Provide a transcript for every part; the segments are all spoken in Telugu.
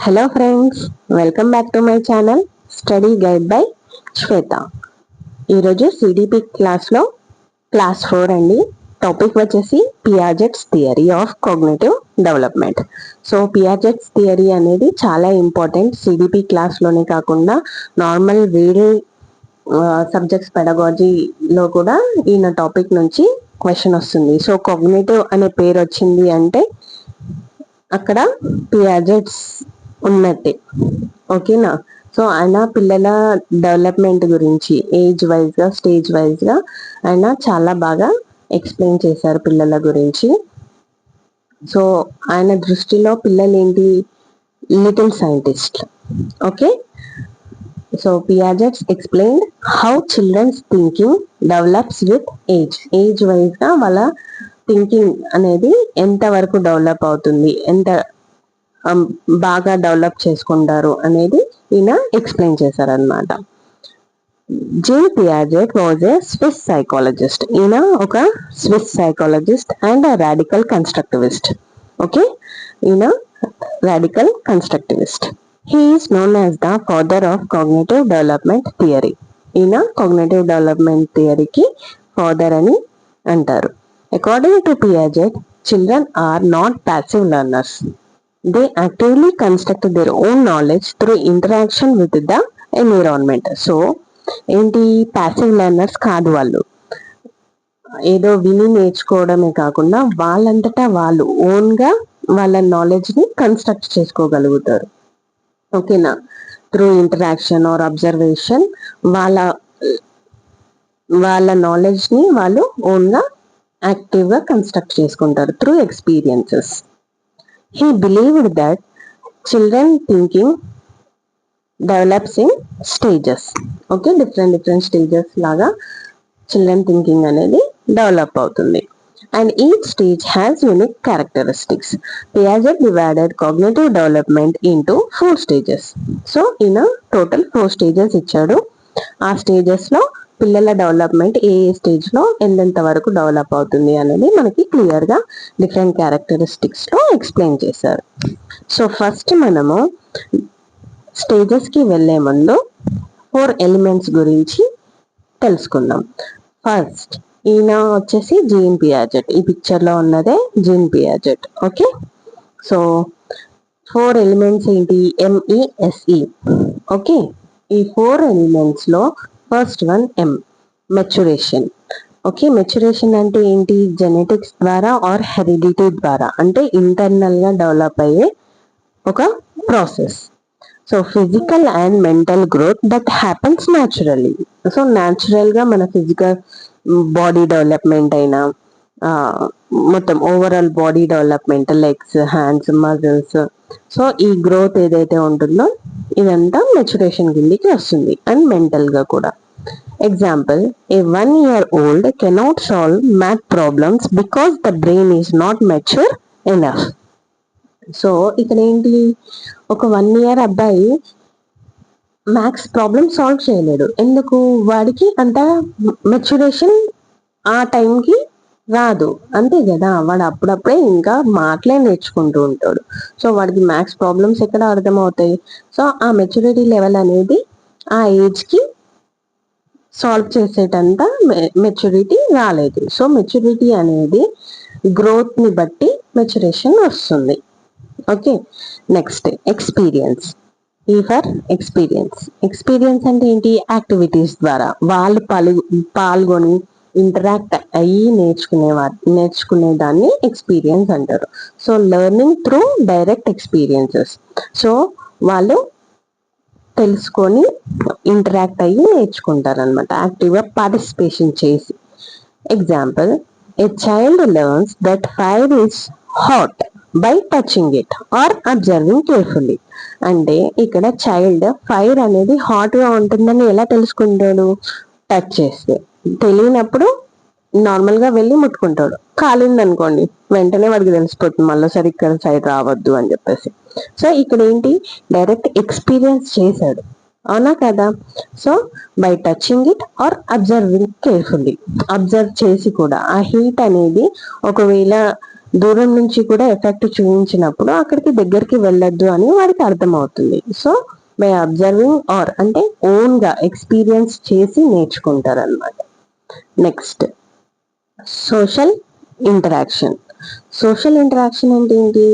Hello friends, welcome back to my channel study guide by Shweta. ఈరోజు సిడిపి క్లాస్లో క్లాస్ 4 అండి. టాపిక్ వచ్చేసి Piaget's theory of cognitive development. So Piaget's theory అనేది చాలా ఇంపార్టెంట్. సిడిపి క్లాస్లోనే కాకుండా నార్మల్ రీడింగ్ సబ్జెక్ట్స్ పెడగాలజీలో కూడా ఈయన టాపిక్ నుంచి క్వశ్చన్ వస్తుంది. సో కాగ్నిటివ్ అనే పేరు వచ్చింది అంటే అక్కడ పియాజెట్స్ ఉన్నట్టే, ఓకేనా. సో ఆయన పిల్లల డెవలప్మెంట్ గురించి ఏజ్ వైజ్ గా స్టేజ్ వైజ్ గా ఆయన చాలా బాగా ఎక్స్ప్లెయిన్ చేశారు పిల్లల గురించి. సో ఆయన దృష్టిలో పిల్లలు ఏంటి, little scientist. Okay, so Piaget's explain how children's thinking develops with age wise గా వాళ్ళ థింకింగ్ అనేది ఎంత వరకు డెవలప్ అవుతుంది, ఎంత బాగా డెవలప్ చేసుకుంటారు అనేది ఈయన ఎక్స్ప్లెయిన్ చేశారనమాట. Jean Piaget was a Swiss psychologist. ఈయన ఒక Swiss psychologist and radical constructivist. Okay, ఈయన radical constructivist. He is known as the father of cognitive development theory. ఈయన కాగ్నిటివ్ డెవలప్మెంట్ థియరీకి ఫాదర్ అని అంటారు. According to Piaget, children are not passive learners. They actively construct their own knowledge through interaction with the environment. So ఏంటి, ప్యాసివ్ లెర్నర్స్ కాదు వాళ్ళు. ఏదో విని నేర్చుకోవడమే కాకుండా వాళ్ళంతటా వాళ్ళు ఓన్ గా వాళ్ళ నాలెడ్జ్ ని కన్స్ట్రక్ట్ చేసుకోగలుగుతారు. ఓకేనా, త్రూ ఇంటరాక్షన్ ఆర్ అబ్జర్వేషన్ వాళ్ళ నాలెడ్జ్ ని వాళ్ళు ఓన్ గా యాక్టివ్ గా కన్స్ట్రక్ట్ చేసుకుంటారు through experiences. He believed that children thinking develops in stages. Okay, different stages లాగా children thinking అనేది డెవలప్ అవుతుంది. And each stage has unique characteristics. Piaget divided cognitive development into 4 stages. So ఈయన టోటల్ 4 stages ఇచ్చాడు. ఆ స్టేజెస్ లో పిల్లల డెవలప్మెంట్ ఏ స్టేజ్ లో ఎంతెంత వరకు డెవలప్ అవుతుంది అనేది మనకి క్లియర్ గా డిఫరెంట్ క్యారెక్టరిస్టిక్స్ లో ఎక్స్ప్లెయిన్ చేశారు. సో ఫస్ట్ మనము స్టేజెస్ కి వెళ్లే ముందు 4 ఎలిమెంట్స్ గురించి తెలుసుకుందాం. ఫస్ట్ ఈయన వచ్చేసి జీన్ పియాజెట్. ఈ పిక్చర్ లో ఉన్నదే Jean Piaget. Okay, so 4 elements ఏంటి, MESE. ఓకే, ఈ 4 ఎలిమెంట్స్ లో first one maturation. Okay, maturation అంటే ఏంటి, జెనెటిక్స్ ద్వారా ఆర్ హెరిడిటీ ద్వారా, అంటే ఇంటర్నల్ గా డెవలప్ అయ్యే ఒక process. So physical and mental growth that happens naturally. So natural గా మన ఫిజికల్ బాడీ డెవలప్మెంట్ అయినా మొత్తం overall body development, legs, hands, muscles, so ఈ గ్రోత్ ఏదైతే ఉంటుందో ఇదంతా మెచ్యురేషన్ కిందికి వస్తుంది. అండ్ మెంటల్ గా కూడా. Example, A 1-year-old cannot solve math problems because the brain is not mature enough. So ఇక్కడ ఏంటి, ఒక 1 year అబ్బాయి మ్యాథ్స్ ప్రాబ్లమ్ సాల్వ్ చేయలేడు. ఎందుకు, వాడికి అంత మెచ్యురేషన్ ఆ టైంకి రాదు, అంతే కదా. వాడు అప్పుడప్పుడే ఇంకా మాటలే నేర్చుకుంటూ ఉంటాడు. సో వాడికి మ్యాథ్స్ ప్రాబ్లమ్స్ ఎక్కడ అర్థమవుతాయి. సో ఆ మెచ్యూరిటీ లెవెల్ అనేది ఆ ఏజ్ కి సాల్వ్ చేసేటంత మెచ్యూరిటీ రాలేదు. సో మెచ్యూరిటీ అనేది గ్రోత్ ని బట్టి మెచ్యురేషన్ వస్తుంది. Okay, next experience. For experience అంటే ఏంటి, యాక్టివిటీస్ ద్వారా వాళ్ళు పాల్గొని ఇంటరాక్ట్ అయ్యి నేర్చుకునే దాన్ని ఎక్స్పీరియన్స్ అంటారు. So learning through direct experiences. So వాళ్ళు తెలుసుకొని ఇంటరాక్ట్ అయ్యి నేర్చుకుంటారు అనమాట, యాక్టివ్ గా పార్టిసిపేషన్ చేసి. Example, a child learns that fire is hot by touching it or observing carefully. అంటే ఇక్కడ చైల్డ్ ఫైర్ అనేది హాట్ గా ఉంటుందని ఎలా తెలుసుకుంటాడు, టచ్ చేస్తే. తెలియనప్పుడు నార్మల్ గా వెళ్ళి ముట్టుకుంటాడు. కాలింది అనుకోండి, వెంటనే వాడికి తెలిసిపోతుంది మళ్ళీసారి ఇక్కడ సైడ్ రావద్దు అని చెప్పేసి. సో ఇక్కడ ఏంటి, డైరెక్ట్ ఎక్స్పీరియన్స్ చేశాడు, అవునా కదా. So by touching it or observing carefully, observe చేసి కూడా ఆ హీట్ అనేది ఒకవేళ దూరం నుంచి కూడా ఎఫెక్ట్ చూపించినప్పుడు అక్కడికి దగ్గరికి వెళ్ళొద్దు అని వాడికి అర్థమవుతుంది. సో బై అబ్జర్వింగ్ ఆర్ అంటే ఓన్ గా ఎక్స్పీరియన్స్ చేసి నేర్చుకుంటారు అనమాట. Next social interaction. Social interaction అంటే ఏంటి?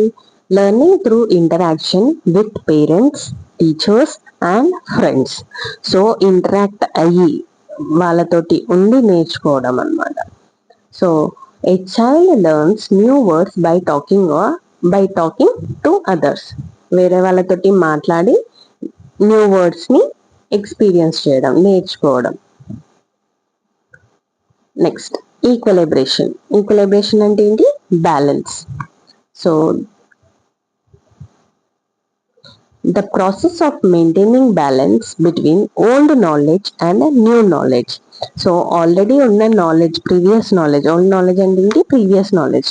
Learning through interaction with parents, teachers and friends. So interact అయ్యి వాళ్ళతోటి ఉండి నేర్చుకోవడం అనమాట. So a child learns new words by talking to others. వేరే వాళ్ళతోటి మాట్లాడి న్యూ వర్డ్స్ ని ఎక్స్పీరియన్స్ చేయడం, నేర్చుకోవడం. నెక్స్ట్ ఈక్వలైబ్రేషన్. ఈక్వలైబ్రేషన్ అంటే ఏంటి? Balance. So the process of maintaining balance between old knowledge and new knowledge. So already ఉన్న knowledge, previous knowledge, old knowledge అంటే ఏంటి? ప్రీవియస్ నాలెడ్జ్,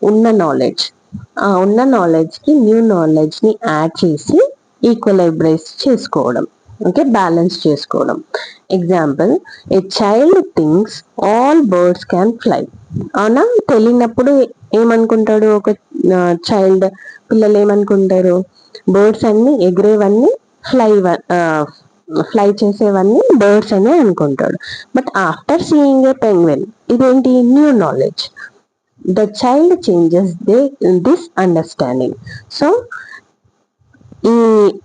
ఉన్న నాలెడ్జ్, ఆ ఉన్న నాలెడ్జ్ కి న్యూ నాలెడ్జ్ ని యాడ్ చేసి ఈక్వలైబ్రేట్ చేసుకోవడం, ఓకే, బ్యాలెన్స్ చేసుకోవడం. Example, a child thinks all birds can fly. అవునా? తెలియనప్పుడు ఏమనుకుంటాడు ఒక చైల్డ్, పిల్లలు ఏమనుకుంటారు? బర్డ్స్ అన్ని ఎగిరేవన్నీ ఫ్లై చేసేవన్నీ బర్డ్స్ అనే అనుకుంటాడు. But after seeing a penguin, ఇదేంటి? New knowledge. The child changes this understanding. So ఈ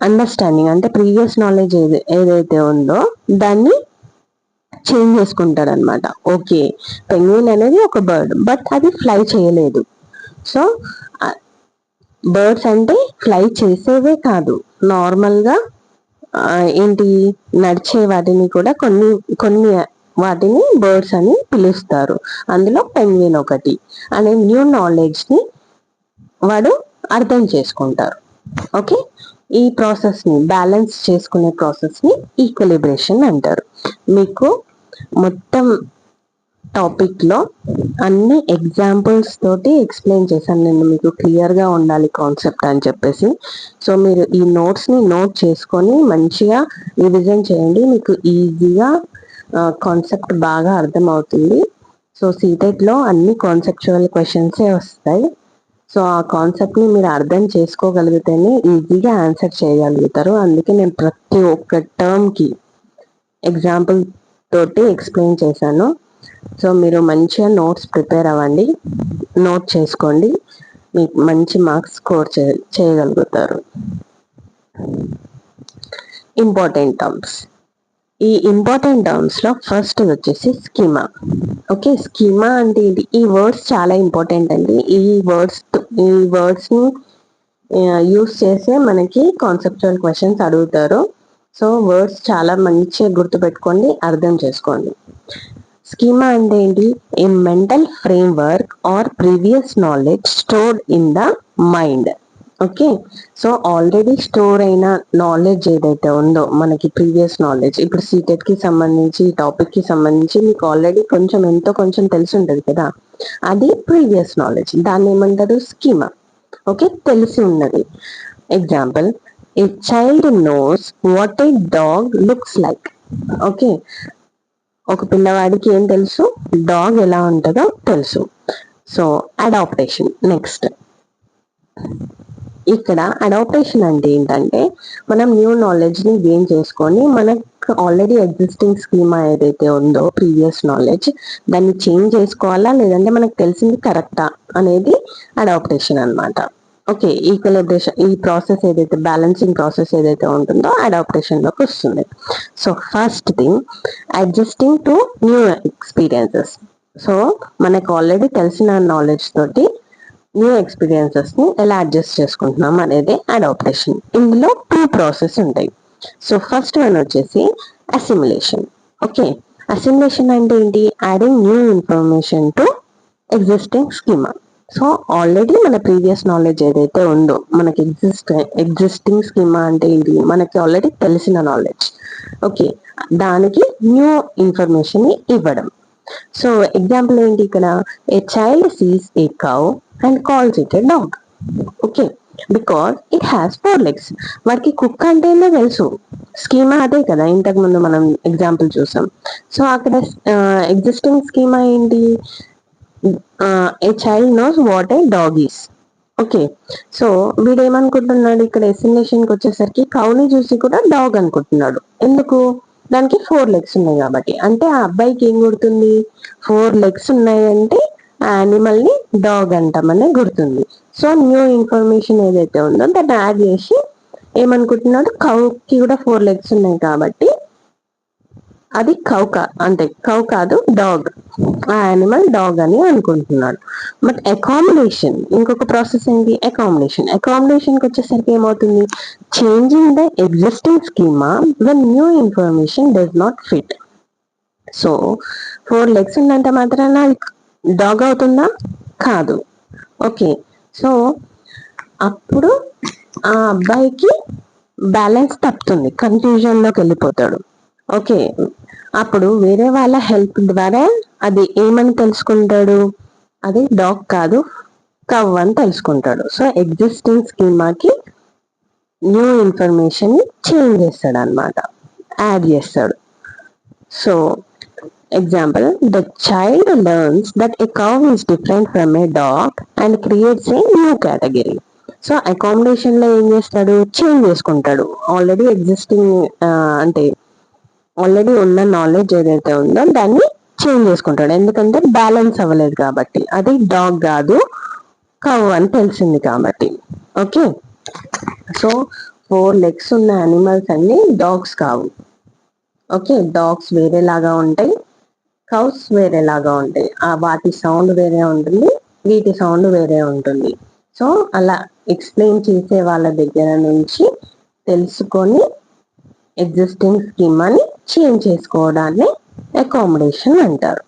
అండర్స్టాండింగ్ అంటే ప్రీవియస్ నాలెడ్జ్ ఏదైతే ఉందో దాన్ని చేంజ్ చేసుకుంటాడు అనమాట. ఓకే, పెంగ్విన్ అనేది ఒక బర్డ్, బట్ అది ఫ్లై చేయలేదు. సో బర్డ్స్ అంటే ఫ్లై చేసేవే కాదు, నార్మల్ గా ఏంటి, నడిచే వాటిని కూడా కొన్ని వాటిని బర్డ్స్ అని పిలుస్తారు. అందులో పెంగ్విన్ ఒకటి అనే న్యూ నాలెడ్జ్ ని వాడు అర్థం చేసుకుంటారు. ఓకే, ఈ ప్రాసెస్ ని, బ్యాలెన్స్ చేసుకునే ప్రాసెస్ ని ఈక్వలిబ్రేషన్ అంటారు. మీకు మొత్తం టాపిక్ లో అన్ని ఎగ్జాంపుల్స్ తోటి ఎక్స్ప్లెయిన్ చేశాను నేను, మీకు క్లియర్ గా ఉండాలి కాన్సెప్ట్ అని చెప్పేసి. సో మీరు ఈ నోట్స్ ని నోట్ చేసుకొని మంచిగా రివిజన్ చేయండి, మీకు ఈజీగా కాన్సెప్ట్ బాగా అర్థం అవుతుంది. సో సీటెట్ లో అన్ని కాన్సెప్చువల్ క్వశ్చన్సే వస్తాయి. సో ఆ కాన్సెప్ట్ ని మీరు అర్థం చేసుకోగలిగితేనే ఈజీగా ఆన్సర్ చేయగలుగుతారు. అందుకే నేను ప్రతి ఒక్క టర్మ్ కి ఎగ్జాంపుల్ తోటి ఎక్స్ప్లెయిన్ చేశాను. సో మీరు మంచిగా నోట్స్ ప్రిపేర్ అవ్వండి, నోట్ చేసుకోండి, మీకు మంచి మార్క్స్ స్కోర్ చేయగలుగుతారు. Important terms. ఈ ఇంపార్టెంట్ టర్మ్స్ లో ఫస్ట్ వచ్చేసి స్కీమా. ఓకే, స్కీమా అంటే ఏంటి? ఈ వర్డ్స్ చాలా ఇంపార్టెంట్ అండి. ఈ వర్డ్స్ ని యూస్ చేసే మనకి కాన్సెప్చువల్ క్వశ్చన్స్ అడుగుతారు. సో వర్డ్స్ చాలా మంచిగా గుర్తుపెట్టుకోండి, అర్థం చేసుకోండి. స్కీమా అంటే ఏంటి? A mental framework or previous knowledge stored in the mind. Okay, so already store అయిన నాలెడ్జ్ ఏదైతే ఉందో మనకి ప్రీవియస్ నాలెడ్జ్, ఇప్పుడు సీటెట్ కి సంబంధించి టాపిక్ కి సంబంధించి మీకు ఆల్రెడీ ఎంతో కొంచెం తెలిసి ఉంటుంది కదా, అది ప్రీవియస్ నాలెడ్జ్. దాన్ని ఏమంటారు? స్కీమా. ఓకే, తెలిసి ఉన్నది. Example, a child knows what a dog looks like. Okay, ఒక పిల్లవాడికి ఏం తెలుసు? డాగ్ ఎలా ఉంటుందో తెలుసు. So adaptation. నెక్స్ట్ ఇక్కడ అడాప్టేషన్ అంటే ఏంటంటే మనం న్యూ నాలెడ్జ్ ని గెయిన్ చేసుకొని మనకు ఆల్రెడీ ఎగ్జిస్టింగ్ స్కీమా ఏదైతే ఉందో ప్రీవియస్ నాలెడ్జ్, దాన్ని చేంజ్ చేసుకోవాలా లేదంటే మనకు తెలిసింది కరెక్టా అనేది అడాప్టేషన్ అనమాట. ఓకే, ఈక్వలైబ్రేషన్, ఈ ప్రాసెస్ ఏదైతే బ్యాలెన్సింగ్ ప్రాసెస్ ఏదైతే ఉంటుందో అడాప్టేషన్ లోకి వస్తుంది. So first thing, adjusting to new experiences. So మనకు ఆల్రెడీ తెలిసిన నాలెడ్జ్ తోటి న్యూ ఎక్స్పీరియన్సెస్ ని ఎలా అడ్జస్ట్ చేసుకుంటున్నాం అనేది అడాప్టేషన్. ఇందులో 2 ప్రాసెస్ ఉంటాయి. సో ఫస్ట్ వన్ వచ్చేసి అసిమిలేషన్. ఓకే, అసిమిలేషన్ అంటే ఏంటి? Adding new information to existing schema. So already మన ప్రీవియస్ నాలెడ్జ్ ఏదైతే ఉందో, మనకి ఎగ్జిస్టింగ్ స్కీమా అంటే ఏంటి? మనకి ఆల్రెడీ తెలిసిన నాలెడ్జ్. ఓకే, దానికి న్యూ ఇన్ఫర్మేషన్ ని ఇవ్వడం. సో ఎగ్జాంపుల్ ఏంటి ఇక్కడ? A child sees a cow and calls it a dog. Okay, because it has 4 legs. వాడికి కుక్క అంటేనే తెలుసు, స్కీమా అదే కదా, ఇంతకు ముందు మనం ఎగ్జాంపుల్ చూసాం. సో అక్కడ ఎగ్జిస్టింగ్ స్కీమా ఏంటి? A child knows what a dog is. Okay, so వీడేమనుకుంటున్నాడు ఇక్కడ ఎస్టిమేషన్కి వచ్చేసరికి కౌని చూసి కూడా డాగ్ అనుకుంటున్నాడు. ఎందుకు? దానికి 4 legs ఉన్నాయి కాబట్టి. అంటే ఆ అబ్బాయికి ఏం గుర్తుంది? 4 legs ఉన్నాయంటే ఆ యానిమల్ ని డాగ్ అంటామని గుర్తుంది. సో న్యూ ఇన్ఫర్మేషన్ ఏదైతే ఉందో దాన్ని యాడ్ చేసి ఏమనుకుంటున్నాడు? కౌకి కూడా 4 legs ఉన్నాయి కాబట్టి అది అంటే కౌ కాదు, డాగ్. ఆ యానిమల్ డాగ్ అని అనుకుంటున్నాడు. బట్ అకామిడేషన్, ఇంకొక ప్రాసెస్ ఏంటి? అకామిడేషన్కి వచ్చేసరికి ఏమవుతుంది? Changing the existing schema when new information does not fit. So 4 legs ఉన్నంత మాత్రాన డాగ్ అవుతుందా? కాదు. ఓకే, సో అప్పుడు ఆ అబ్బాయికి బ్యాలెన్స్ తప్పుతుంది, కన్ఫ్యూజన్ లోకి వెళ్ళిపోతాడు. ఓకే, అప్పుడు వేరే వాళ్ళ హెల్ప్ ద్వారా అది ఏమని తెలుసుకుంటాడు? అది డాగ్ కాదు, కవ్ అని తెలుసుకుంటాడు. సో ఎగ్జిస్టింగ్ స్కీమాకి న్యూ ఇన్ఫర్మేషన్ చేంజ్ చేస్తాడు అనమాట, యాడ్ చేస్తాడు. So example, the child learns that a cow is different from a dog and creates a new category. So accommodation లో ఏం చేస్తాడు? చేంజ్ చేసుకుంటాడు. ఆల్రెడీ ఎగ్జిస్టింగ్ అంటే ఆల్రెడీ ఉన్న నాలెడ్జ్ ఏదైతే ఉందో దాన్ని చేంజ్ చేసుకుంటాడు. ఎందుకంటే బ్యాలెన్స్ అవ్వలేదు కాబట్టి. అది డాగ్ కాదు, కవ్ అని తెలిసింది కాబట్టి. ఓకే, సో 4 legs ఉన్న యానిమల్స్ అన్ని డాగ్స్ కావు. ఓకే, డాగ్స్ వేరేలాగా ఉంటాయి, కౌస్ వేరేలాగా ఉంటాయి. వాటి సౌండ్ వేరే ఉంటుంది, వీటి సౌండ్ వేరే ఉంటుంది. సో అలా ఎక్స్ప్లెయిన్ చేసే వాళ్ళ దగ్గర నుంచి తెలుసుకొని ఎగ్జిస్టింగ్ స్కీమాని చేంజ్ చేసుకోవడాన్ని అకామిడేషన్ అంటారు.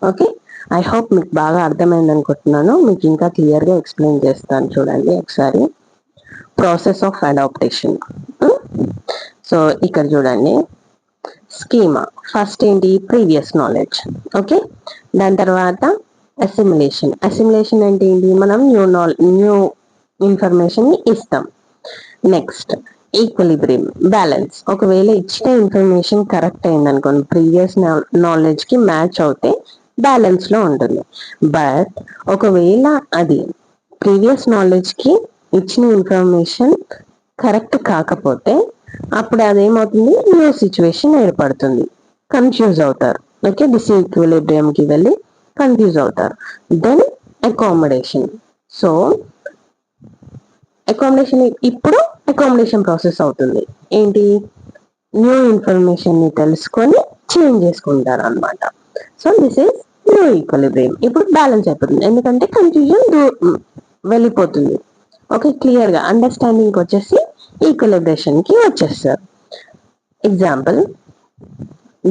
ఓకే, ఐ హోప్ మీకు బాగా అర్థమైంది అనుకుంటున్నాను. మీకు ఇంకా క్లియర్గా ఎక్స్ప్లెయిన్ చేస్తాను, చూడండి ఒకసారి. Process of adaptation. సో ఇక్కడ చూడండి, స్కీమా ఫస్ట్ ఏంటి? Previous knowledge. ఓకే, దాని తర్వాత అసిమిలేషన్ అంటే ఏంటి? మనం న్యూ ఇన్ఫర్మేషన్ ఇస్తాం. Next equilibrium, balance. ఒకవేళ ఇచ్చిన ఇన్ఫర్మేషన్ కరెక్ట్ అయింది అనుకోండి, ప్రీవియస్ నాలెడ్జ్ కి మ్యాచ్ అవుతే బ్యాలెన్స్ లో ఉంటుంది. బట్ ఒకవేళ అది ప్రీవియస్ నాలెడ్జ్ కి ఇచ్చిన ఇన్ఫర్మేషన్ కరెక్ట్ కాకపోతే అప్పుడు అదేమవుతుంది? న్యూ సిచ్యువేషన్ ఏర్పడుతుంది, కన్ఫ్యూజ్ అవుతారు. ఓకే, డిస్ఈక్విలిబ్రియం కి వెళ్ళి కన్ఫ్యూజ్ అవుతారు. Then accommodation. సో ఇప్పుడు అకామిడేషన్ ప్రాసెస్ అవుతుంది. ఏంటి? న్యూ ఇన్ఫర్మేషన్ ని తెలుసుకొని చేంజ్ చేసుకుంటారు అనమాట. So this is new equilibrium. ఇప్పుడు బ్యాలెన్స్ అయిపోతుంది, ఎందుకంటే కన్ఫ్యూజన్ వెళ్ళిపోతుంది. ఓకే, క్లియర్ గా అండర్స్టాండింగ్ వచ్చేసి ఈక్విలిబ్రేషన్ కి వచ్చేస్తారు. Example,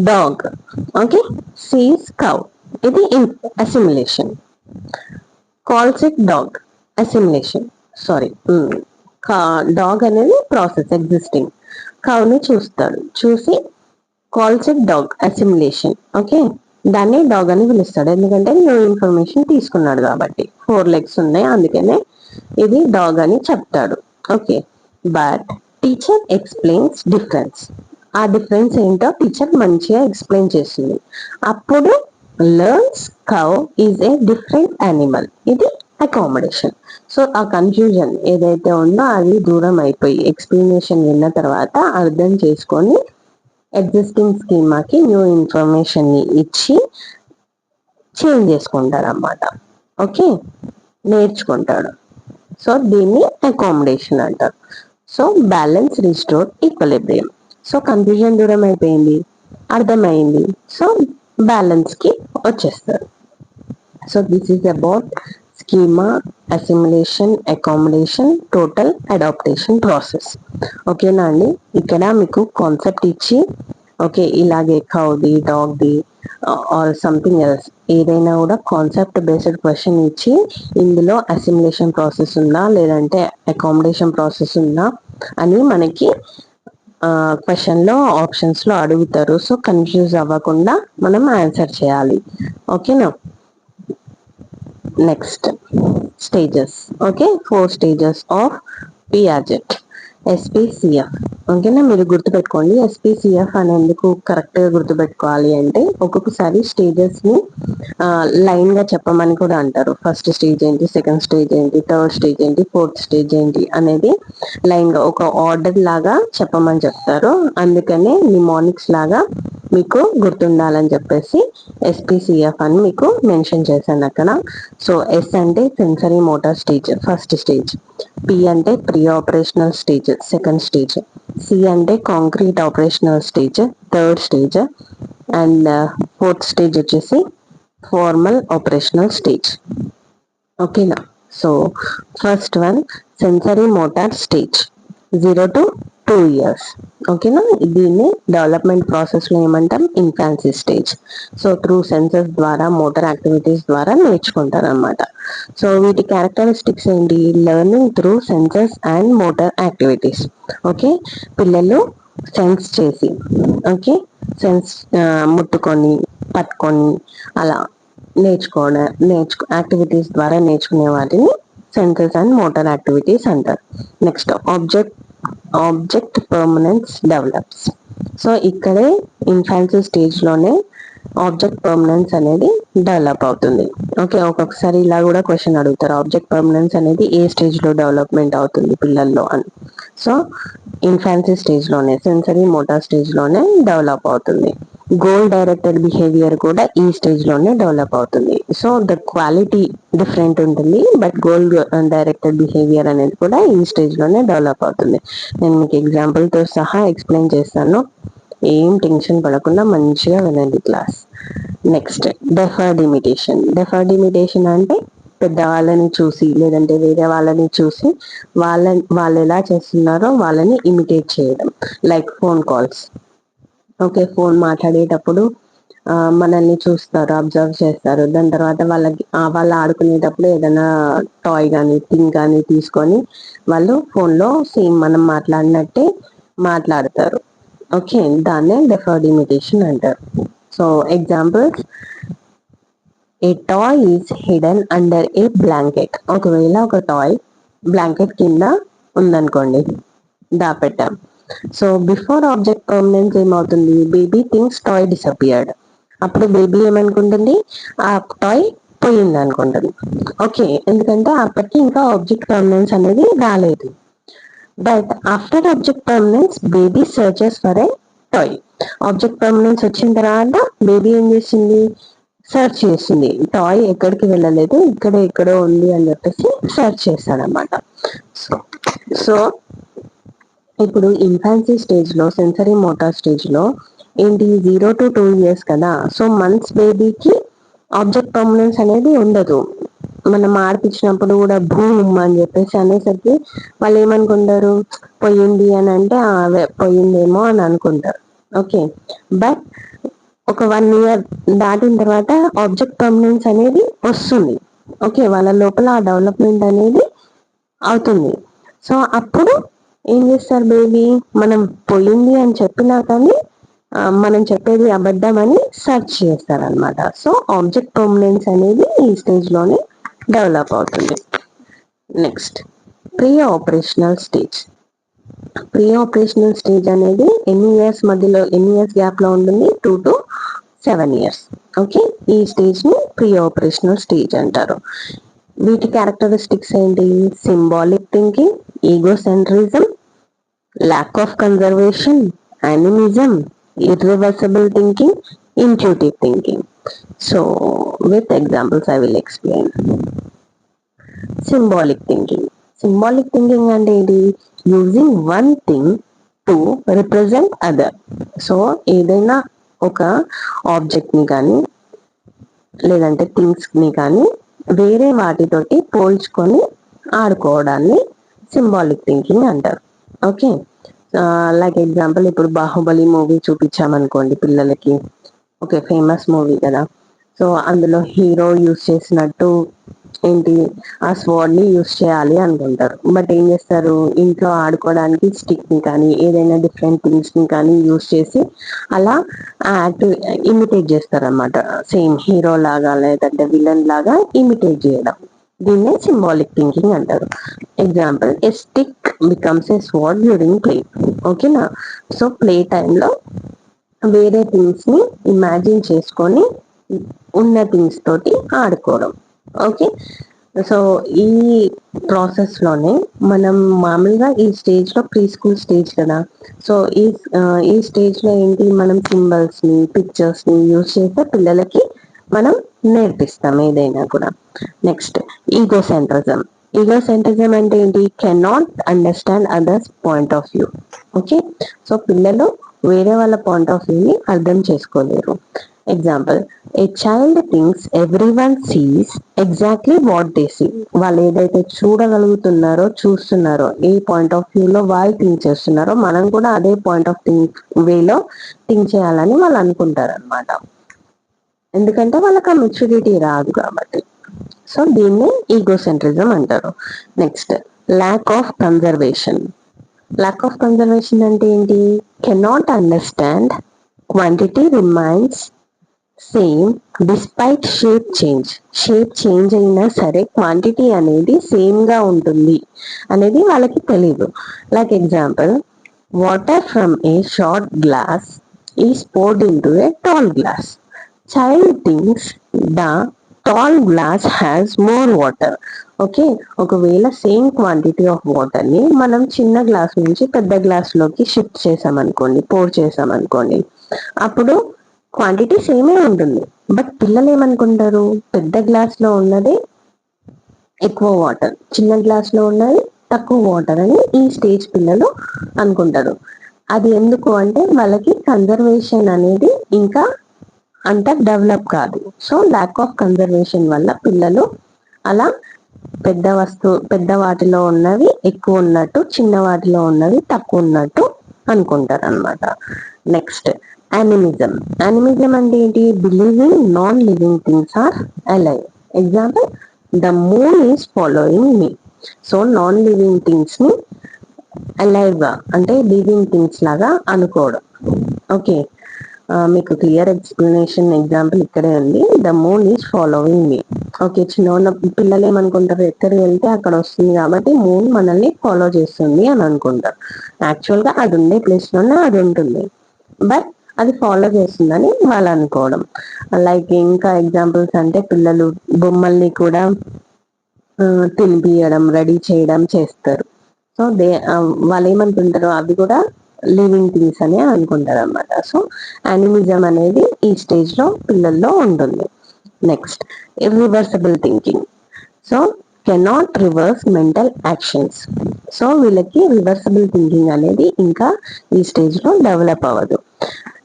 dog okay sees cow, ఇది assimilation. Calls it dog, assimilation. Sorry, dog అనేది ప్రాసెస్ ఎగ్జిస్టింగ్. కౌని చూస్తాడు, చూసి calls it dog, assimilation. Okay, దాన్ని డాగ్ అని పిలుస్తాడు, ఎందుకంటే న్యూ ఇన్ఫర్మేషన్ తీసుకున్నాడు కాబట్టి. 4 legs ఉన్నాయి, అందుకనే ఇది డాగ్ అని చెప్తాడు. Okay, but teacher explains difference. ఆ డిఫరెన్స్ ఏంటో టీచర్ మంచిగా ఎక్స్ప్లెయిన్ చేస్తుంది. అప్పుడు learns cow is a different animal. ఇది అకామిడేషన్. సో ఆ కన్ఫ్యూజన్ ఏదైతే ఉందో అది దూరం అయిపోయి ఎక్స్ప్లెనేషన్ విన్న తర్వాత అర్థం చేసుకొని ఎగ్జిస్టింగ్ స్కీమాకి న్యూ ఇన్ఫర్మేషన్ ని ఇచ్చి చేంజ్ చేసుకుంటాడు అన్నమాట. ఓకే, నేర్చుకుంటాడు. సో దీన్ని అకామిడేషన్ అంటారు. So balance, restore, equilibrium. So confusion దూరం అయిపోయింది, అర్థమైంది. సో బ్యాలెన్స్ కి వచ్చేస్తారు. So this is about schema, assimilation, accommodation, total adaptation process. ఓకేనా అండి? ఇక్కడ మీకు కాన్సెప్ట్ ఇచ్చి ఓకే ఇలాగే కౌది, డాగ్ది ఆర్ సంథింగ్ ఎల్స్ ఏదైనా కూడా కాన్సెప్ట్ బేస్డ్ క్వశ్చన్ ఇచ్చి ఇందులో అసిమిలేషన్ ప్రాసెస్ ఉందా లేదంటే అకామిడేషన్ ప్రాసెస్ ఉందా అని మనకి క్వశ్చన్ లో ఆప్షన్స్ లో అడుగుతారు. సో కన్ఫ్యూజ్ అవ్వకుండా మనం ఆన్సర్ చేయాలి. ఓకేనా? Next stages. Okay, 4 stages of Piaget, SPCF. ఓకేనా, మీరు గుర్తుపెట్టుకోండి. ఎస్పీసీఎఫ్ అని ఎందుకు కరెక్ట్ గా గుర్తుపెట్టుకోవాలి అంటే, ఒక్కొక్కసారి స్టేజెస్ ని లైన్ గా చెప్పమని కూడా అంటారు. ఫస్ట్ స్టేజ్ ఏంటి, సెకండ్ స్టేజ్ ఏంటి, థర్డ్ స్టేజ్ ఏంటి, ఫోర్త్ స్టేజ్ ఏంటి అనేది లైన్ గా ఒక ఆర్డర్ లాగా చెప్పమని చెప్తారు. అందుకనే నిమోనిక్స్ లాగా మీకు గుర్తుండాలని చెప్పేసి ఎస్పీసీఎఫ్ అని మీకు మెన్షన్ చేశాను అక్కడ. సో ఎస్ అంటే sensory motor stage, first stage. P అంటే pre operational stage, second stage. C అంటే concrete operational stage, third stage. And fourth stage వచ్చేసి ఫార్మల్ ఆపరేషనల్ స్టేజ్. ఓకేనా. So first one sensory motor stage 0 to 2 years. ఓకేనా, దీన్ని డెవలప్మెంట్ ప్రాసెస్ లో ఏమంటాం, infancy stage. So through senses ద్వారా, మోటార్ యాక్టివిటీస్ ద్వారా నేర్చుకుంటారు అనమాట. సో వీటి క్యారెక్టరిస్టిక్స్ ఏంటి, learning through senses and motor activities. Okay, పిల్లలు సెన్స్ చేసి, ఓకే, సెన్స్ ముట్టుకొని, పట్టుకొని అలా యాక్టివిటీస్ ద్వారా నేర్చుకునే వాటిని సెన్సెస్ అండ్ మోటార్ యాక్టివిటీస్ అంటారు. Next object permanence develops. So ఇక్కడే ఇన్ఫాన్సీ స్టేజ్ లోనే ఆబ్జెక్ట్ పర్మనెన్స్ అనేది డెవలప్ అవుతుంది. ఓకే, ఒక్కొక్కసారి ఇలా కూడా క్వశ్చన్ అడుగుతారు, ఆబ్జెక్ట్ పర్మనెన్స్ అనేది ఏ స్టేజ్ లో డెవలప్మెంట్ అవుతుంది పిల్లల్లో అని. సో ఇన్ఫాన్సీ స్టేజ్ లోనే, సెన్సరీ మోటార్ స్టేజ్ లోనే డెవలప్ అవుతుంది. గోల్ డైరెక్టెడ్ బిహేవియర్ కూడా ఈ స్టేజ్ లోనే డెవలప్ అవుతుంది. సో ద క్వాలిటీ డిఫరెంట్ ఉంటుంది, బట్ గోల్ డైరెక్టెడ్ బిహేవియర్ అనేది కూడా ఈ స్టేజ్ లోనే డెవలప్ అవుతుంది. నేను మీకు ఎగ్జాంపుల్ తో సహా ఎక్స్ప్లెయిన్ చేస్తాను, ఏం టెన్షన్ పడకుండా మంచిగా వినండి class. Next deferred imitation. Deferred imitation అంటే పెద్దవాళ్ళని చూసి, లేదంటే వేరే వాళ్ళని చూసి వాళ్ళు ఎలా చేస్తున్నారో వాళ్ళని ఇమిటేట్ చేయడం. Like phone calls. Okay, phone మాట్లాడేటప్పుడు మనల్ని చూస్తారు, అబ్జర్వ్ చేస్తారు. దాని తర్వాత వాళ్ళు ఆడుకునేటప్పుడు ఏదైనా టాయ్ కానీ థింగ్ కానీ తీసుకొని వాళ్ళు ఫోన్లో సేమ్ మనం మాట్లాడినట్టే మాట్లాడతారు. ఓకే, దాన్నే డెఫర్డ్ ఇమిటేషన్ అంటారు. So examples, a toy is hidden under A blanket. ఒకవేళ ఒక టాయ్ బ్లాంకెట్ కింద ఉందనుకోండి, దాపెట్టాం. సో బిఫోర్ ఆబ్జెక్ట్ పర్మనెన్స్ ఏమవుతుంది, బేబీ థింగ్స్ టాయ్ డిసపియర్డ్. అప్పుడు బేబీ ఏమనుకుంటుంది, ఆ టాయ్ పోయింది అనుకుంటుంది. ఓకే, ఎందుకంటే అప్పటికి ఇంకా ఆబ్జెక్ట్ పర్మనెన్స్ అనేది రాలేదు. But after object permanence baby searches for a toy. Object permanence వచ్చిన తర్వాత బేబీ ఏం చేసింది, సర్చ్ చేసింది. టాయ్ ఎక్కడికి వెళ్ళలేదు, ఇక్కడ ఎక్కడో ఉంది అని చెప్పేసి సర్చ్ చేస్తాడనమాట. సో ఇప్పుడు ఇన్ఫాన్సీ స్టేజ్ లో, సెన్సరీ మోటార్ స్టేజ్ లో ఏంటి, 0 to 2 years కదా. సో మంత్స్ బేబీకి ఆబ్జెక్ట్ పర్మనెన్స్ అనేది ఉండదు. మనం ఆడిపించినప్పుడు కూడా భూమ్ అని చెప్పేసి అనేసరికి వాళ్ళు ఏమనుకుంటారు, పోయింది అని అంటే పోయిందేమో అని అనుకుంటారు. ఓకే, బట్ ఒక 1 year దాటిన తర్వాత ఆబ్జెక్ట్ పర్మనెన్స్ అనేది వస్తుంది. ఓకే, వాళ్ళ లోపల ఆ డెవలప్మెంట్ అనేది అవుతుంది. సో అప్పుడు ఏం చేస్తారు, బేబీ మనం పోయింది అని చెప్పినా కానీ మనం చెప్పేది అబద్ధం అని సెర్చ్ చేస్తారనమాట. సో ఆబ్జెక్ట్ పర్మనెన్స్ అనేది ఈ స్టేజ్ లోనే డెవలప్ అవుతుంది. Next pre operational stage. Pre operational stage అనేది ఎన్ని ఇయర్స్ మధ్యలో, ఎన్ని ఇయర్స్ గ్యాప్ లో ఉంటుంది, 2 to 7 years. ఓకే, ఈ స్టేజ్ ని ప్రీ ఆపరేషనల్ స్టేజ్ అంటారు. వీటి క్యారెక్టరిస్టిక్స్ ఏంటి, symbolic thinking, egocentrism, lack of conservation, animism, irreversible thinking, intuitive thinking. So with examples I will explain. Symbolic thinking. Symbolic thinking అంటే ఏంటి, using one thing to represent other. So ఏదైనా ఒక ఆబ్జెక్ట్ ని కానీ లేదంటే థింగ్స్ ని కానీ వేరే వాటితోటి పోల్చుకొని ఆడుకోవడాన్ని సింబాలిక్ థింకింగ్ అంటారు. ఓకే, లైక్ ఎగ్జాంపుల్ ఇప్పుడు బాహుబలి మూవీ చూపించామనుకోండి పిల్లలకి. ఓకే, ఫేమస్ మూవీ కదా. సో అందులో హీరో యూస్ చేసినట్టు ఏంటి, ఆ స్వాడ్ ని యూస్ చేయాలి అనుకుంటారు. బట్ ఏం చేస్తారు, ఇంట్లో ఆడుకోవడానికి స్టిక్ ని కానీ ఏదైనా డిఫరెంట్ థింగ్స్ ని కానీ యూస్ చేసి అలా ఇమిటేట్ చేస్తారు అనమాట. సేమ్ హీరో లాగా లేదంటే విలన్ లాగా ఇమిటేట్ చేయడం. దీన్నే సింబాలిక్ థింకింగ్ అంటారు. Example, A stick becomes a sword during play. ఓకేనా? సో ప్లే టైంలో వేరే థింగ్స్ ని ఇమాజిన్ చేసుకొని ఉన్న థింగ్స్ తోటి ఆడుకోవడం. ఓకే, సో ఈ ప్రాసెస్ లోనే మనం మామూలుగా ఈ స్టేజ్ లో ప్రీ స్కూల్ స్టేజ్ కదా, సో ఈ స్టేజ్ లో ఏంటి, మనం సింబల్స్ ని పిక్చర్స్ ని యూజ్ చేస్తే పిల్లలకి మనం నేర్పిస్తాం ఏదైనా కూడా. నెక్స్ట్, ఈగోసెంట్రిజం. ఈగోసెంట్రిజం అంటే ఏంటి? Cannot understand others point of view. Okay, so పిల్లలు వేరే వాళ్ళ పాయింట్ ఆఫ్ వ్యూని అర్థం చేసుకోలేరు. Example, a child thinks everyone sees exactly what they see. వాళ్ళు ఏదైతే చూడగలుగుతున్నారో, చూస్తున్నారో, ఏ పాయింట్ ఆఫ్ వ్యూలో వాళ్ళు థింక్ చేస్తున్నారో మనం కూడా అదే పాయింట్ ఆఫ్ వేలో థింక్ చేయాలని వాళ్ళు అనుకుంటారు అనమాట. ఎందుకంటే వాళ్ళకి ఆ మెచ్యూరిటీ రాదు కాబట్టి. సో దీన్ని ఈగోసెంట్రిజం అంటారు. Next, lack of conservation. Lack of conservation అంటే ఏంటి? Cannot understand quantity remains same despite shape change. Shape change అయినా సరే క్వాంటిటీ అనేది సేమ్ గా ఉంటుంది అనేది వాళ్ళకి తెలియదు. Like example, water from A short glass is poured into a tall glass. Child thinks the tall glass has more water. Okay, ఒకవేళ సేమ్ క్వాంటిటీ ఆఫ్ వాటర్ ని మనం చిన్న గ్లాస్ నుంచి పెద్ద గ్లాస్ లోకి షిఫ్ట్ చేసామనుకోండి, పోర్ చేసామనుకోండి, అప్పుడు క్వాంటిటీ సేమే ఉంటుంది. బట్ పిల్లలు ఏమనుకుంటారు? పెద్ద గ్లాస్ లో ఉన్నది ఎక్కువ వాటర్, చిన్న గ్లాస్ లో ఉన్నది తక్కువ వాటర్ అని ఈ స్టేజ్ పిల్లలు అనుకుంటారు. అది ఎందుకు అంటే వాళ్ళకి కన్జర్వేషన్ అనేది ఇంకా అంత డెవలప్ కాదు. సో ల్యాక్ ఆఫ్ కన్జర్వేషన్ వల్ల పిల్లలు అలా పెద్ద వాటిలో ఉన్నవి ఎక్కువ ఉన్నట్టు, చిన్న వాటిలో ఉన్నవి తక్కువ ఉన్నట్టు అనుకుంటారు అనమాట. Next, animism. యానిమిజం అంటే ఏంటి? Believing non living things are alive. Example, the moon is following me. So non living things ని అలైవ్ గా అంటే లివింగ్ థింగ్స్ లాగా అనుకోవడం. ఓకే, మీకు క్లియర్ ఎక్స్ప్లెనేషన్ ఎగ్జాంపుల్ ఇక్కడే ఉంది. The moon is following me. Okay, చిన్న పిల్లలు ఏమనుకుంటారు? ఎక్కడికి వెళ్తే అక్కడ వస్తుంది కాబట్టి మూన్ మనల్ని ఫాలో చేస్తుంది అని అనుకుంటారు. యాక్చువల్ గా అది ఉండే ప్లేస్ లోనే అది ఉంటుంది, బట్ అది ఫాలో చేస్తుందని వాళ్ళు అనుకోవడం. లైక్ ఇంకా ఎగ్జాంపుల్స్ అంటే పిల్లలు బొమ్మల్ని కూడా తినిపియడం, రెడీ చేయడం చేస్తారు. సో వాళ్ళు ఏమనుకుంటారు? అవి కూడా లివింగ్ థింగ్స్ అని అనుకుంటారు అనమాట. సో యానిమిజం అనేది ఈ స్టేజ్ లో పిల్లల్లో ఉంటుంది. Next, irreversible thinking. So cannot reverse mental actions. So వీళ్ళకి రివర్సిబుల్ థింకింగ్ అనేది ఇంకా ఈ స్టేజ్ లో డెవలప్ అవ్వదు.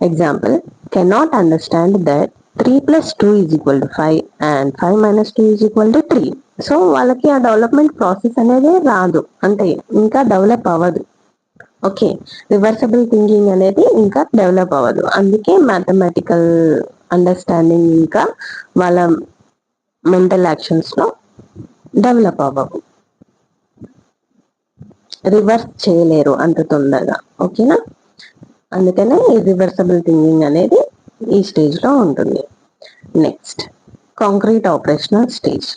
Example, cannot understand that 3 + 2 = 5 and 5 - 2 = 3. So వాళ్ళకి ఆ డెవలప్మెంట్ ప్రాసెస్ అనేది రాదు, అంటే ఇంకా డెవలప్ అవ్వదు. ఓకే, రివర్సబుల్ థింకింగ్ అనేది ఇంకా డెవలప్ అవ్వదు. అందుకే మ్యాథమెటికల్ అండర్స్టాండింగ్ ఇంకా వాళ్ళ మెంటల్ యాక్షన్స్ లో డెవలప్ అవ్వవు, రివర్స్ చేయలేరు అంత తొందరగా. ఓకేనా? అందుకనే ఇర్రివర్సబుల్ థింకింగ్ అనేది ఈ స్టేజ్ లో ఉంటుంది. Next, concrete operational stage.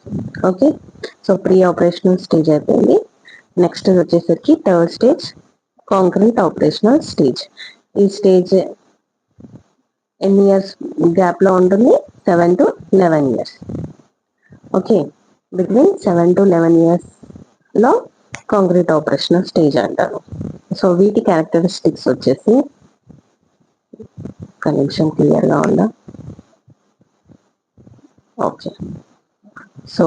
Okay, so pre operational stage అయిపోయింది. నెక్స్ట్ వచ్చేసరికి third stage, concrete operational stage. ఈ స్టేజ్ ఎన్ని ఇయర్స్ గ్యాప్ లో ఉంటుంది? 7 to 11 years. Okay, between 7 to 11 years లో కాంక్రీట్ ఆపరేషనల్ స్టేజ్ అంటారు. సో వీటి క్యారెక్టరిస్టిక్స్ వచ్చేసి, ఒక నిమిషం క్లియర్ గా ఉందా? Okay, so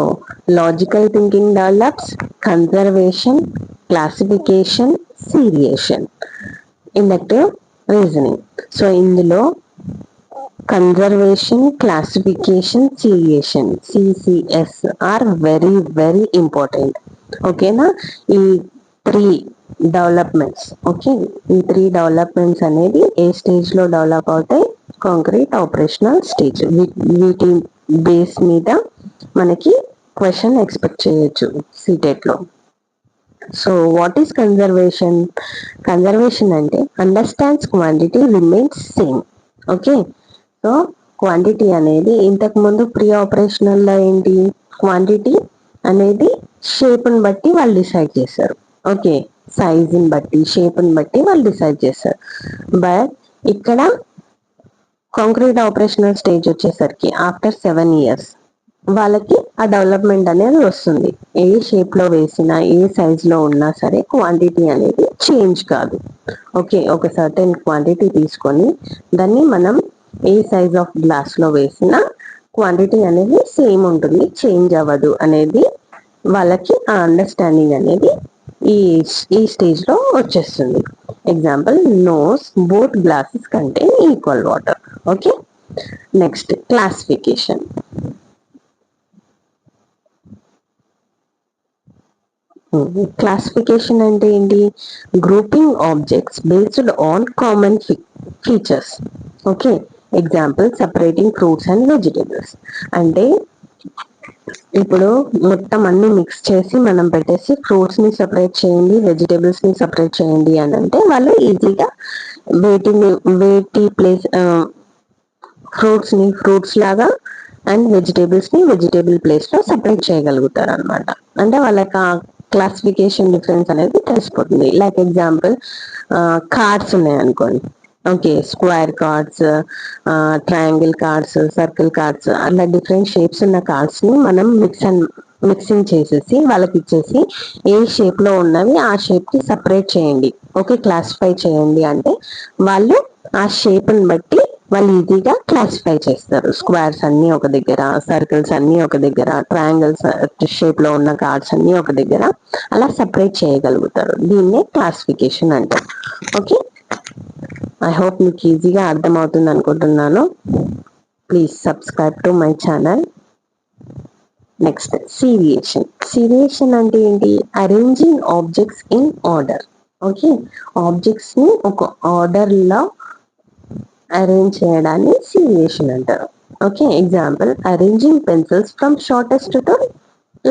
logical thinking develops, conservation, classification, seriation, inductive reasoning. So ఇందులో conservation, classification, seriation, CCS are very very important. ఓకేనా? ఈ 3 డెవలప్మెంట్స్. ఓకే, ఈ 3 డెవలప్మెంట్స్ అనేది ఏ స్టేజ్ లో డెవలప్ అవుతాయి? Concrete operational stage. వీటి బేస్ మీద మనకి క్వశ్చన్ ఎక్స్పెక్ట్ చేయొచ్చు సిటెట్ లో. So what is conservation? Conservation అంటే understands quantity remains same. Okay, so quantity అనేది ఇంతకు ముందు ప్రీ ఆపరేషనల్ లో ఏంటి? క్వాంటిటీ అనేది షేప్ని బట్టి వాళ్ళు డిసైడ్ చేస్తారు. ఓకే, సైజుని బట్టి షేప్ని బట్టి వాళ్ళు డిసైడ్ చేస్తారు. బట్ ఇక్కడ కాంక్రీట్ ఆపరేషనల్ స్టేజ్ వచ్చేసరికి ఆఫ్టర్ 7 years వాళ్ళకి ఆ డెవలప్మెంట్ అనేది వస్తుంది. ఏ షేప్ లో వేసినా ఏ సైజ్ లో ఉన్నా సరే క్వాంటిటీ అనేది చేంజ్ కాదు. ఓకే, ఒక సర్టెన్ క్వాంటిటీ తీసుకొని దాన్ని మనం ఏ సైజ్ ఆఫ్ గ్లాస్ లో వేసినా క్వాంటిటీ అనేది సేమ్ ఉంటుంది, చేంజ్ అవ్వదు అనేది వాళ్ళకి ఆ అండర్స్టాండింగ్ అనేది ఈ ఈ స్టేజ్ లో వచ్చేస్తుంది. Example, knows both glasses contain equal water. Okay, next classification. Classification అంటే ఏంటి? Grouping objects based on common features. Okay, example separating fruits and vegetables. అంటే ఇప్పుడు మొత్తం అన్ని మిక్స్ చేసి మనం పెట్టేసి ఫ్రూట్స్ ని సెపరేట్ చేయండి, వెజిటేబుల్స్ ని సెపరేట్ చేయండి అని అంటే వాళ్ళు ఈజీగా వేటి ప్లేస్ ఫ్రూట్స్ ని ఫ్రూట్స్ లాగా అండ్ వెజిటేబుల్స్ ని వెజిటేబుల్ ప్లేస్ లో సెపరేట్ చేయగలుగుతారు అనమాట. అంటే వాళ్ళకి ఆ క్లాసిఫికేషన్ డిఫరెన్స్ అనేది తెలిసిపోతుంది. లైక్ ఎగ్జాంపుల్, కార్డ్స్ ఉన్నాయి అనుకోండి. Okay, square cards, triangle cards, circle cards, అలా డిఫరెంట్ షేప్స్ ఉన్న కార్డ్స్ ని మనం మిక్సింగ్ చేసేసి వాళ్ళకి ఇచ్చేసి ఏ షేప్ లో ఉన్నవి ఆ షేప్ కి సపరేట్ చేయండి, ఓకే క్లాసిఫై చేయండి అంటే వాళ్ళు ఆ షేప్ ని బట్టి వాళ్ళు ఈజీగా క్లాసిఫై చేస్తారు. స్క్వేర్స్ అన్ని ఒక దగ్గర, సర్కిల్స్ అన్ని ఒక దగ్గర, ట్రయాంగిల్స్ షేప్ లో ఉన్న కార్డ్స్ అన్ని ఒక దగ్గర అలా సపరేట్ చేయగలుగుతారు. దీన్నే క్లాసిఫికేషన్ అంటారు. ఓకే, ఐ హోప్ మీకు ఈజీగా అర్థమవుతుంది అనుకుంటున్నాను. Please subscribe to my channel. Next, seriation. Seriation అంటే ఏంటి? Arranging objects in order. Okay, objects ని ఒక ఆర్డర్ లో అరేంజ్ చేయడాన్ని సీరియేషన్ అంటారు. Okay, example, arranging pencils from shortest to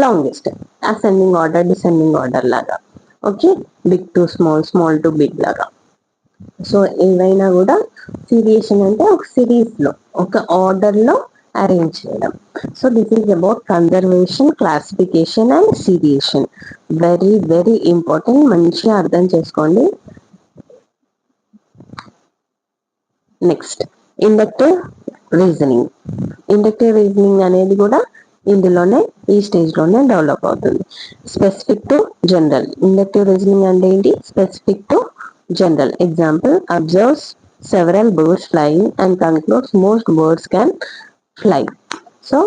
longest, ascending order descending order లాగా. Okay, big to small, small to big లాగా. సో ఏవైనా కూడా సీరియేషన్ అంటే ఒక సిరీస్ లో ఒక ఆర్డర్ లో అరేంజ్ చేయడం. So this is about conservation, classification and seriation. Very very important, మంచిగా అర్థం చేసుకోండి. Next, inductive reasoning. Inductive reasoning అనేది కూడా ఇందులోనే ఈ స్టేజ్ లోనే డెవలప్ అవుతుంది. Specific to general. Inductive reasoning అంటే ఏంటి? Specific to general. Example, observes several birds flying and concludes most birds can fly. So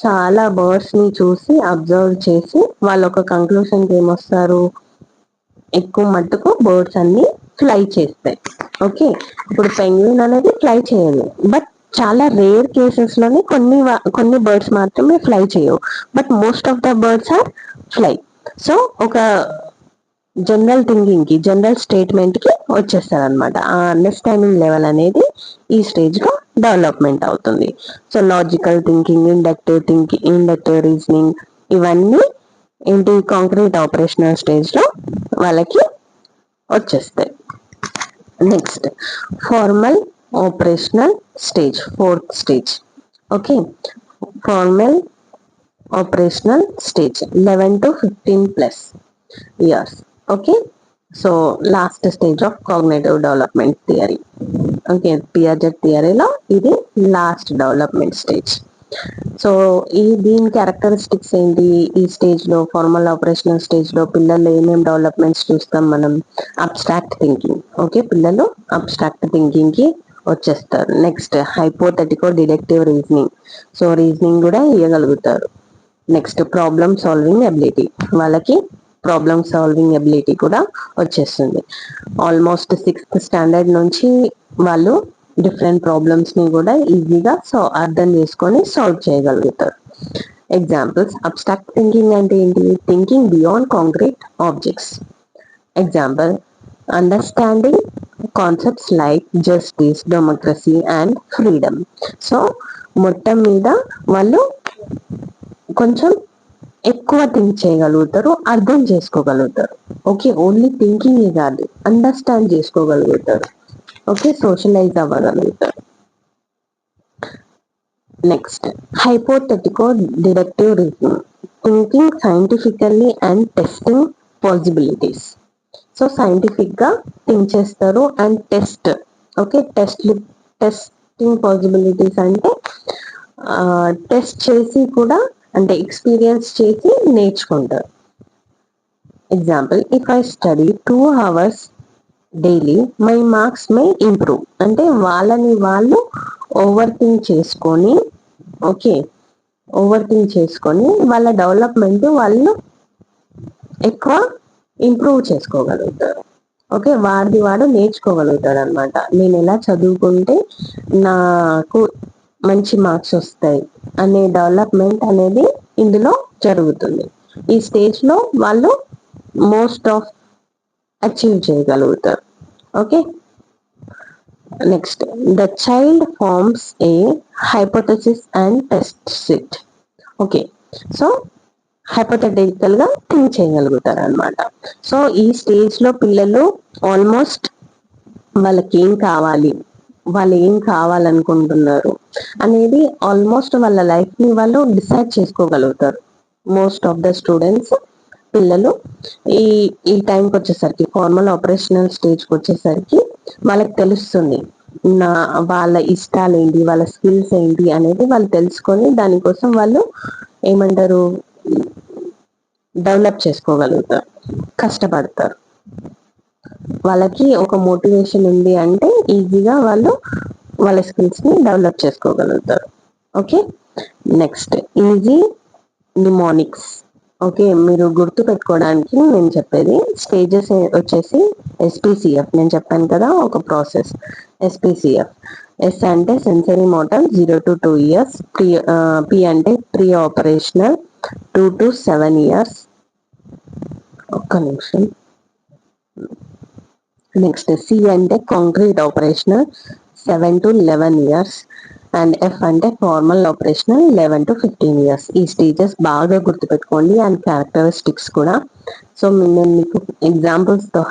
చాలా బర్డ్స్ ని చూసి అబ్జర్వ్ చేసి వాళ్ళు ఒక కంక్లూషన్ కి ఏమొస్తారు? ఎక్కువ మట్టుకు బర్డ్స్ అన్ని ఫ్లై చేస్తాయి. ఓకే, ఇప్పుడు పెంగ్విన్ అనేది ఫ్లై చేయదు, బట్ చాలా రేర్ కేసెస్ లోనే కొన్ని బర్డ్స్ మాత్రమే ఫ్లై చేయవు, but most of the birds are fly. So ఒక జనరల్ థింకింగ్ కి, జనరల్ స్టేట్మెంట్ కి వచ్చేస్తారు అనమాట. ఆ అండర్స్టాండింగ్ లెవెల్ అనేది ఈ స్టేజ్ లో డెవలప్మెంట్ అవుతుంది. So logical thinking, inductive reasoning ఇవన్నీ ఏంటి? కాంక్రీట్ ఆపరేషనల్ స్టేజ్ లో వాళ్ళకి వచ్చేస్తాయి. Next, formal operational stage, fourth stage. Okay, formal operational stage 11 to 15+ years. Okay, so last stage of cognitive development theory. Okay, Piaget థియరీలో ఇది లాస్ట్ డెవలప్మెంట్ స్టేజ్. సో దీని క్యారెక్టరిస్టిక్స్ ఏంటి? ఈ స్టేజ్ లో, ఫార్మల్ ఆపరేషనల్ స్టేజ్ లో పిల్లలు ఏమేమి డెవలప్మెంట్స్ చూస్తాం మనం? Abstract thinking. ఓకే, పిల్లలు అబ్స్ట్రాక్ట్ థింకింగ్ కి వచ్చేస్తారు. Next, hypothetico deductive reasoning. So reasoning కూడా ఇవ్వగలుగుతారు. Next, problem solving ability. వాళ్ళకి ప్రాబ్లమ్ సాల్వింగ్ ఎబిలిటీ కూడా వచ్చేస్తుంది. ఆల్మోస్ట్ 6th స్టాండర్డ్ నుంచి వాళ్ళు డిఫరెంట్ ప్రాబ్లమ్స్ ని కూడా ఈజీగా అర్థం చేసుకొని సాల్వ్ చేయగలుగుతారు. ఎగ్జాంపుల్స్, అబ్స్ట్రాక్ట్ థింకింగ్ అంటే ఏంటి? Thinking beyond concrete objects. Example, understanding concepts like justice, democracy and freedom. So మొత్తం మీద వాళ్ళు కొంచెం ఎక్కువ థింక్ చేయగలుగుతారు, అర్థం చేసుకోగలుగుతారు. ఓకే, ఓన్లీ థింకింగ్ కాదు, అండర్స్టాండ్ చేసుకోగలుగుతారు. ఓకే, సోషలైజ్ అవ్వగలుగుతారు. Next, hypothetico deductive reasoning. Thinking scientifically and testing possibilities. So scientific గా థింక్ చేస్తారు and test. Okay, testing possibilities అంటే టెస్ట్ చేసి కూడా, అంటే ఎక్స్పీరియన్స్ చేసి నేర్చుకుంటారు. Example, if I study 2 hours daily my marks May improve. అంటే వాళ్ళని వాళ్ళు ఓవర్ థింక్ చేసుకొని, ఓకే, ఓవర్ థింక్ చేసుకొని వాళ్ళ డెవలప్మెంట్ వాళ్ళు ఎక్కువ ఇంప్రూవ్ చేసుకోగలుగుతారు. ఓకే, వాడు నేర్చుకోగలుగుతాడు అనమాట. నేను ఎలా చదువుకుంటే నాకు మంచి మార్క్స్ వస్తాయి అనే డెవలప్మెంట్ అనేది ఇందులో జరుగుతుంది. ఈ స్టేజ్ లో వాళ్ళు మోస్ట్ ఆఫ్ అచీవ్ చేయగలుగుతారు. Okay, next, the child forms a hypothesis and tests it. Okay, so hypothetical గా థింక్ చేయగలుగుతారు అనమాట. సో ఈ స్టేజ్ లో పిల్లలు ఆల్మోస్ట్ వాళ్ళకి ఏం కావాలి, వాళ్ళు ఏం కావాలనుకుంటున్నారు అనేది ఆల్మోస్ట్ వాళ్ళ లైఫ్ ని వాళ్ళు డిసైడ్ చేసుకోగలుగుతారు. మోస్ట్ ఆఫ్ ద స్టూడెంట్స్, పిల్లలు ఈ ఈ టైంకి వచ్చేసరికి, ఫార్మల్ ఆపరేషనల్ స్టేజ్కి వచ్చేసరికి వాళ్ళకి తెలుస్తుంది వాళ్ళ ఇష్టాలు ఏంటి, వాళ్ళ స్కిల్స్ ఏంటి అనేది వాళ్ళు తెలుసుకొని దానికోసం వాళ్ళు ఏమంటారు, డెవలప్ చేసుకోగలుగుతారు, కష్టపడతారు. వాళ్ళకి ఒక మోటివేషన్ ఉంది అంటే ఈజీగా వాళ్ళు వాళ్ళ స్కిల్స్ ని డెవలప్ చేసుకోగలుగుతారు. Okay, next, easy mnemonics. Okay, మీరు గుర్తు పెట్టుకోవడానికి నేను చెప్పేది స్టేజెస్ వచ్చేసి ఎస్పీసీఎఫ్. నేను చెప్పాను కదా ఒక ప్రాసెస్, ఎస్పీసీఎఫ్. ఎస్ అంటే sensory motor 0 to 2 years. P అంటే ప్రీ ఆపరేషనల్ 2 to 7 years. ఒక్క నిమిషం. నెక్స్ట్, సి అంటే concrete operational 7 to 11 years. And F అంటే ఫార్మల్ ఆపరేషనల్ 11 to 15 years. ఈ స్టేజెస్ బాగా గుర్తుపెట్టుకోండి అండ్ క్యారెక్టరిస్టిక్స్ కూడా. సో నేను మీకు ఎగ్జాంపుల్స్ తో